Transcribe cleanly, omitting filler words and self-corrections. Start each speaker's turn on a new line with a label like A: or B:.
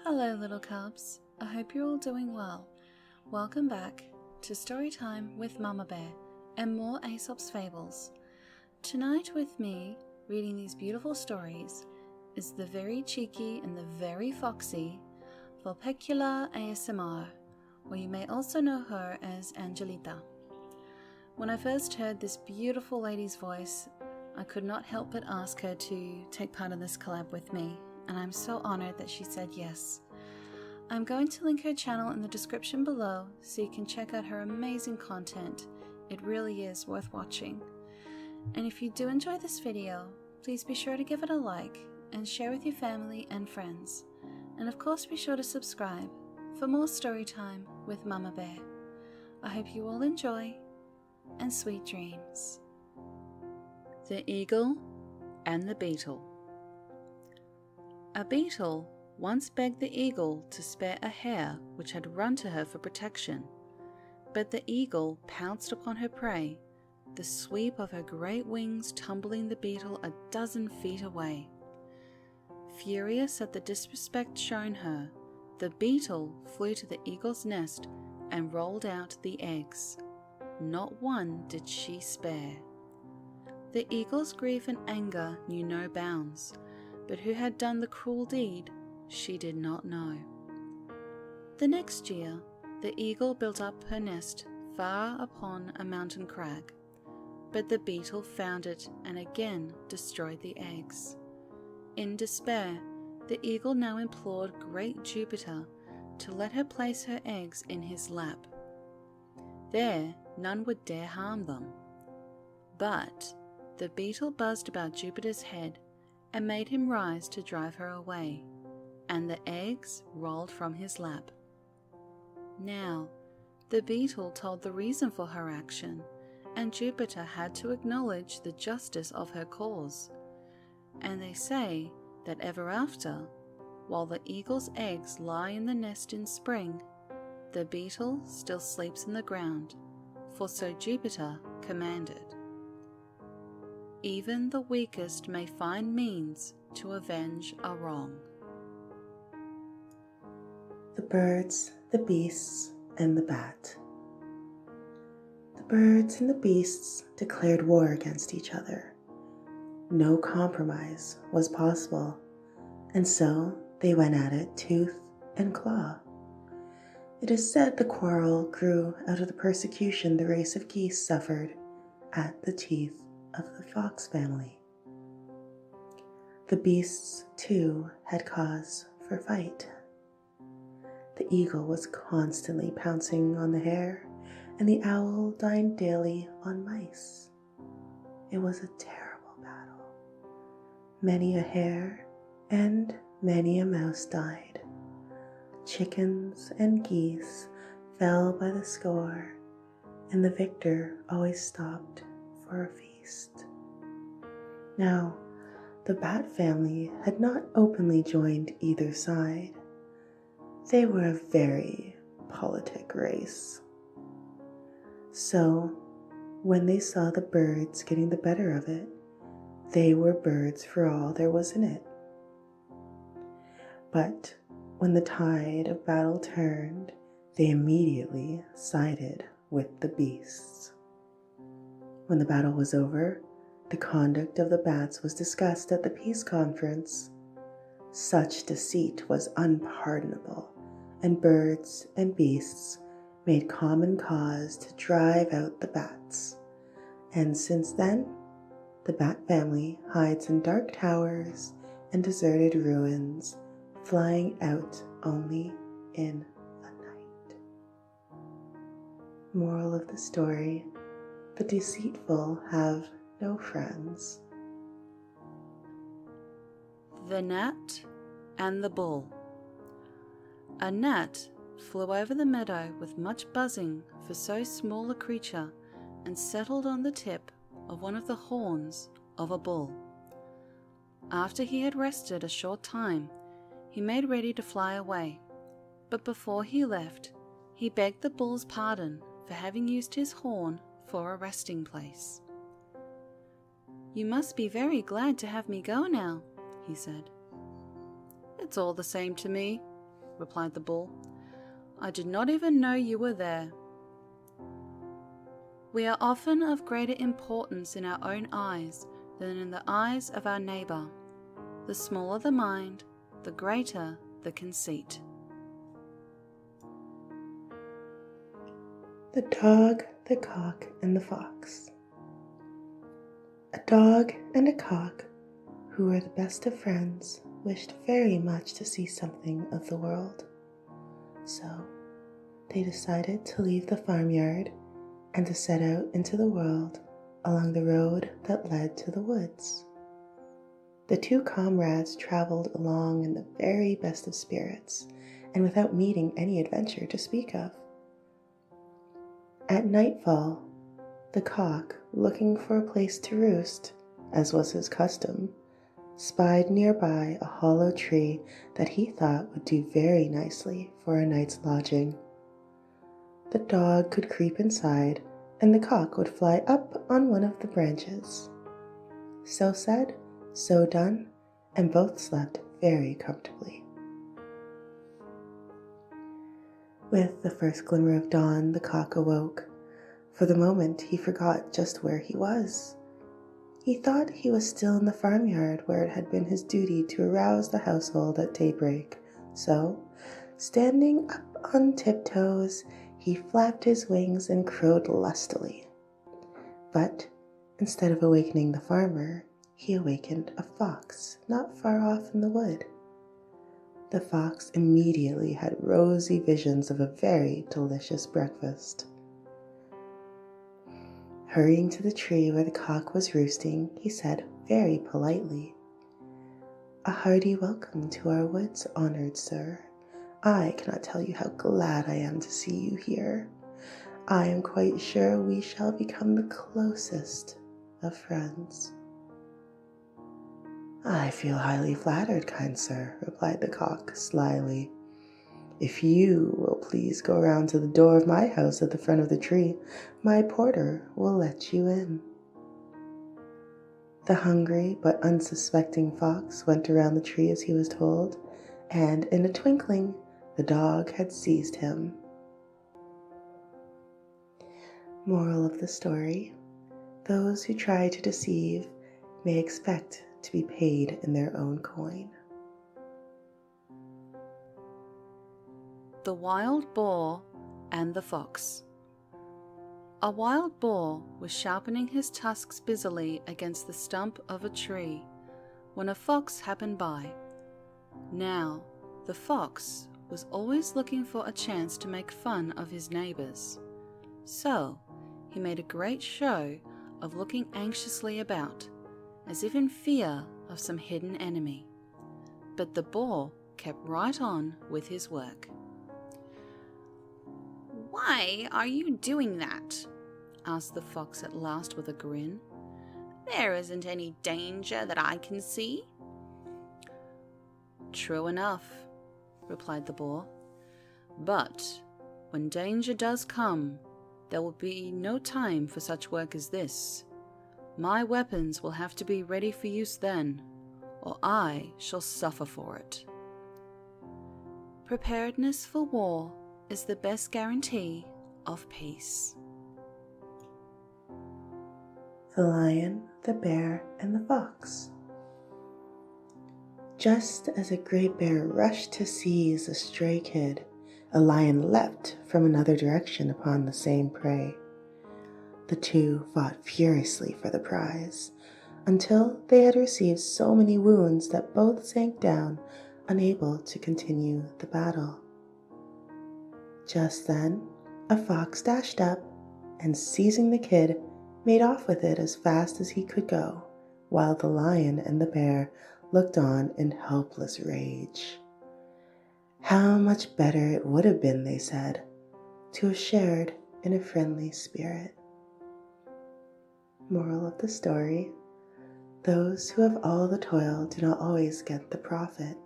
A: Hello little cubs, I hope you're all doing well. Welcome back to Storytime with Mama Bear and more Aesop's Fables. Tonight with me, reading these beautiful stories, is the very cheeky and the very foxy VulpeculASMR, or you may also know her as Angelita. When I first heard this beautiful lady's voice, I could not help but ask her to take part in this collab with me, and I'm so honored that she said yes. I'm going to link her channel in the description below so you can check out her amazing content. It really is worth watching. And if you do enjoy this video, please be sure to give it a like and share with your family and friends. And of course be sure to subscribe for more story time with Mama Bear. I hope you all enjoy and sweet dreams. The Eagle and the Beetle. A beetle once begged the eagle to spare a hare which had run to her for protection, but the eagle pounced upon her prey, the sweep of her great wings tumbling the beetle 12 feet away. Furious at the disrespect shown her, the beetle flew to the eagle's nest and rolled out the eggs. Not one did she spare. The eagle's grief and anger knew no bounds, but who had done the cruel deed she did not know. The next year, the eagle built up her nest far upon a mountain crag, but the beetle found it and again destroyed the eggs. In despair, the eagle now implored great Jupiter to let her place her eggs in his lap. There, none would dare harm them. But the beetle buzzed about Jupiter's head and made him rise to drive her away, and the eggs rolled from his lap. Now, the beetle told the reason for her action, and Jupiter had to acknowledge the justice of her cause. And they say that ever after, while the eagle's eggs lie in the nest in spring, the beetle still sleeps in the ground, for so Jupiter commanded. Even the weakest may find means to avenge a wrong.
B: The birds, the beasts, and the bat. The birds and the beasts declared war against each other. No compromise was possible, and so they went at it tooth and claw. It is said the quarrel grew out of the persecution the race of geese suffered at the teeth of the fox family. The beasts, too, had cause for fight. The eagle was constantly pouncing on the hare, and the owl dined daily on mice. It was a terrible battle. Many a hare and many a mouse died. Chickens and geese fell by the score, and the victor always stopped for a feast. Now, the bat family had not openly joined either side. They were a very politic race. So, when they saw the birds getting the better of it, they were birds for all there was in it. But when the tide of battle turned, they immediately sided with the beasts. When the battle was over, the conduct of the bats was discussed at the peace conference. Such deceit was unpardonable, and birds and beasts made common cause to drive out the bats. And since then, the bat family hides in dark towers and deserted ruins, flying out only in the night. Moral of the story: the deceitful have no friends.
A: The Gnat and the Bull. A gnat flew over the meadow with much buzzing for so small a creature and settled on the tip of one of the horns of a bull. After he had rested a short time, he made ready to fly away, but before he left, he begged the bull's pardon for having used his horn for a resting place. "You must be very glad to have me go now," he said. "It's all the same to me," replied the bull. "I did not even know you were there." We are often of greater importance in our own eyes than in the eyes of our neighbour. The smaller the mind, the greater the conceit.
B: The Dog, the Cock, and the Fox. A dog and a cock, who were the best of friends, wished very much to see something of the world. So they decided to leave the farmyard and to set out into the world along the road that led to the woods. The two comrades traveled along in the very best of spirits and without meeting any adventure to speak of. At nightfall, the cock, looking for a place to roost, as was his custom, spied nearby a hollow tree that he thought would do very nicely for a night's lodging. The dog could creep inside, and the cock would fly up on one of the branches. So said, so done, and both slept very comfortably. With the first glimmer of dawn, the cock awoke. For the moment, he forgot just where he was. He thought he was still in the farmyard where it had been his duty to arouse the household at daybreak. So, standing up on tiptoes, he flapped his wings and crowed lustily. But instead of awakening the farmer, he awakened a fox not far off in the wood. The fox immediately had rosy visions of a very delicious breakfast. Hurrying to the tree where the cock was roosting, he said very politely, "A hearty welcome to our woods, honored sir. I cannot tell you how glad I am to see you here. I am quite sure we shall become the closest of friends." "I feel highly flattered, kind sir," replied the cock slyly. "If you will please go round to the door of my house at the front of the tree, my porter will let you in." The hungry but unsuspecting fox went around the tree as he was told, and in a twinkling the dog had seized him. Moral of the story: those who try to deceive may expect to be paid in their own coin.
A: The Wild Boar and the Fox. A wild boar was sharpening his tusks busily against the stump of a tree when a fox happened by. Now, the fox was always looking for a chance to make fun of his neighbors. So, he made a great show of looking anxiously about, as if in fear of some hidden enemy. But the boar kept right on with his work. "Why are you doing that?" asked the fox at last with a grin. "There isn't any danger that I can see." "True enough," replied the boar. "But when danger does come, there will be no time for such work as this. My weapons will have to be ready for use then, or I shall suffer for it." Preparedness for war is the best guarantee of peace.
B: The Lion, the Bear, and the Fox. Just as a great bear rushed to seize a stray kid, a lion leapt from another direction upon the same prey. The two fought furiously for the prize, until they had received so many wounds that both sank down, unable to continue the battle. Just then, a fox dashed up, and seizing the kid, made off with it as fast as he could go, while the lion and the bear looked on in helpless rage. How much better it would have been, they said, to have shared in a friendly spirit. Moral of the story: those who have all the toil do not always get the profit.